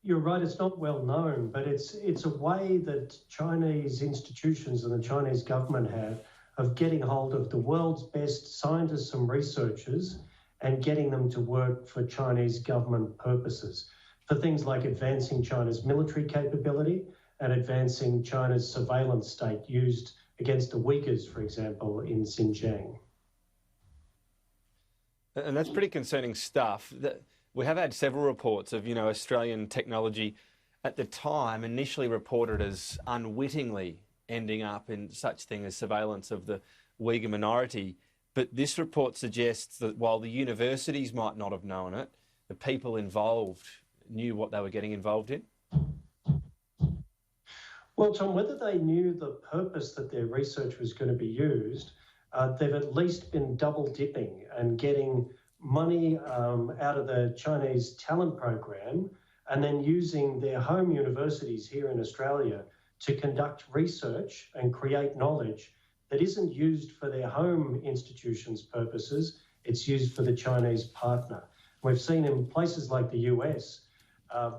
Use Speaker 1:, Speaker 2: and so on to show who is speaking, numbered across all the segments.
Speaker 1: You're right, it's not well known, but it's a way that Chinese institutions and the Chinese government have of getting hold of the world's best scientists and researchers and getting them to work for Chinese government purposes, for things like advancing China's military capability and advancing China's surveillance state used against the Uyghurs, for example, in Xinjiang.
Speaker 2: And that's pretty concerning stuff. We have had several reports of, Australian technology at the time initially reported as unwittingly ending up in such thing as surveillance of the Uyghur minority. But this report suggests that while the universities might not have known it, the people involved knew what they were getting involved in.
Speaker 1: Well, Tom, whether they knew the purpose that their research was going to be used, they've at least been double dipping and getting money out of the Chinese talent program and then using their home universities here in Australia to conduct research and create knowledge that isn't used for their home institutions' purposes, it's used for the Chinese partner. We've seen in places like the US,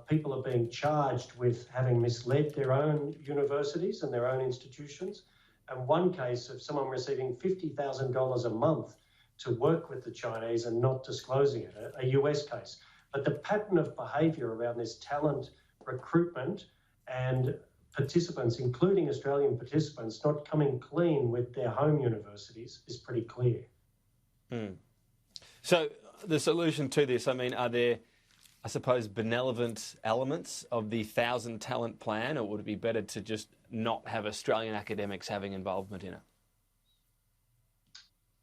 Speaker 1: people are being charged with having misled their own universities and their own institutions. And one case of someone receiving $50,000 a month to work with the Chinese and not disclosing it, a US case. But the pattern of behaviour around this talent recruitment and participants, including Australian participants, not coming clean with their home universities is pretty clear.
Speaker 2: So the solution to this, are there, I suppose, benevolent elements of the 1,000 talent plan, or would it be better to just not have Australian academics having involvement in it?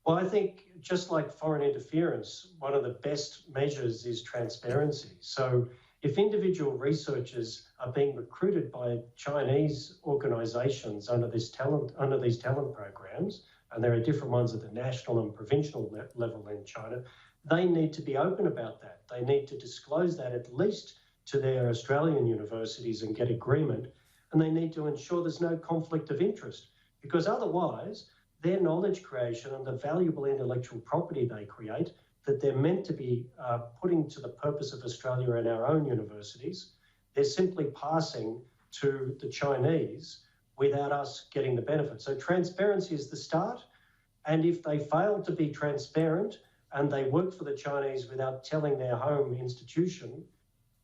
Speaker 1: Well, I think just like foreign interference, one of the best measures is transparency. So if individual researchers are being recruited by Chinese organisations under these talent programs, and there are different ones at the national and provincial level in China, they need to be open about that. They need to disclose that at least to their Australian universities and get agreement, and they need to ensure there's no conflict of interest, because otherwise their knowledge creation and the valuable intellectual property they create that they're meant to be putting to the purpose of Australia and our own universities, they're simply passing to the Chinese without us getting the benefit. So transparency is the start, and if they fail to be transparent and they work for the Chinese without telling their home institution,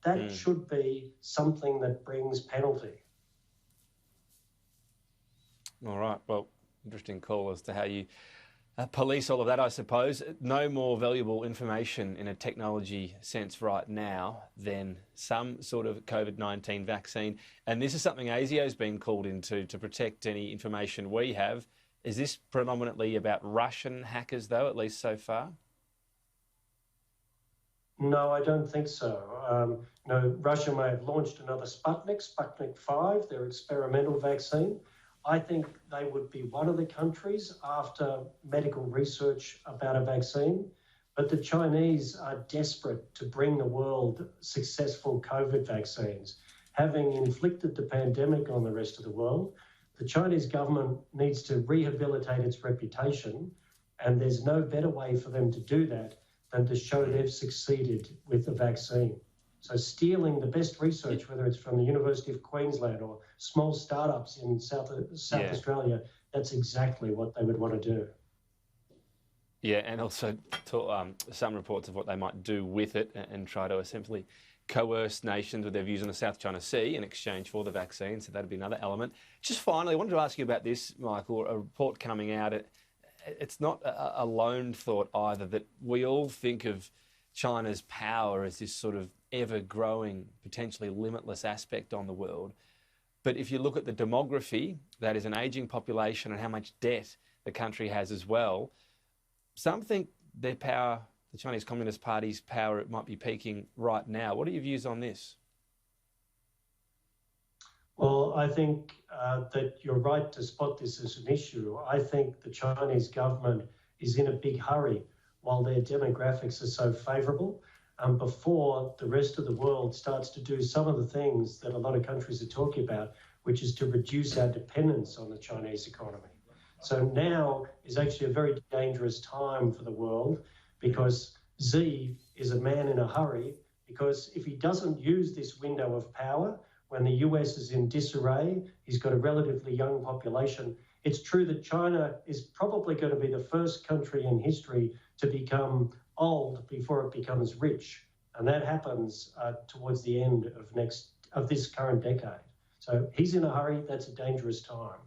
Speaker 1: that should be something that brings penalty.
Speaker 2: All right, well, interesting call as to how you police all of that, I suppose. No more valuable information in a technology sense right now than some sort of COVID-19 vaccine. And this is something ASIO's been called into to protect any information we have. Is this predominantly about Russian hackers, though, at least so far?
Speaker 1: No, I don't think so. Russia may have launched another Sputnik 5, their experimental vaccine. I think they would be one of the countries after medical research about a vaccine, but the Chinese are desperate to bring the world successful COVID vaccines. Having inflicted the pandemic on the rest of the world, the Chinese government needs to rehabilitate its reputation, and there's no better way for them to do that than to show they've succeeded with the vaccine. So stealing the best research, whether it's from the University of Queensland or small startups in South Australia, that's exactly what they would want to do.
Speaker 2: Yeah, and also some reports of what they might do with it and try to essentially coerce nations with their views on the South China Sea in exchange for the vaccine. So that'd be another element. Just finally, I wanted to ask you about this, Michael, a report coming out. It's not a lone thought either that we all think of China's power as this sort of ever-growing, potentially limitless aspect on the world. But if you look at the demography, that is an ageing population, and how much debt the country has as well, some think their power, the Chinese Communist Party's power, it might be peaking right now. What are your views on this?
Speaker 1: Well, I think that you're right to spot this as an issue. I think the Chinese government is in a big hurry while their demographics are so favourable, before the rest of the world starts to do some of the things that a lot of countries are talking about, which is to reduce our dependence on the Chinese economy. So now is actually a very dangerous time for the world, because Xi is a man in a hurry because if he doesn't use this window of power, when the US is in disarray, he's got a relatively young population. It's true that China is probably going to be the first country in history to become old before it becomes rich. And that happens towards the end of this current decade. So he's in a hurry. That's a dangerous time.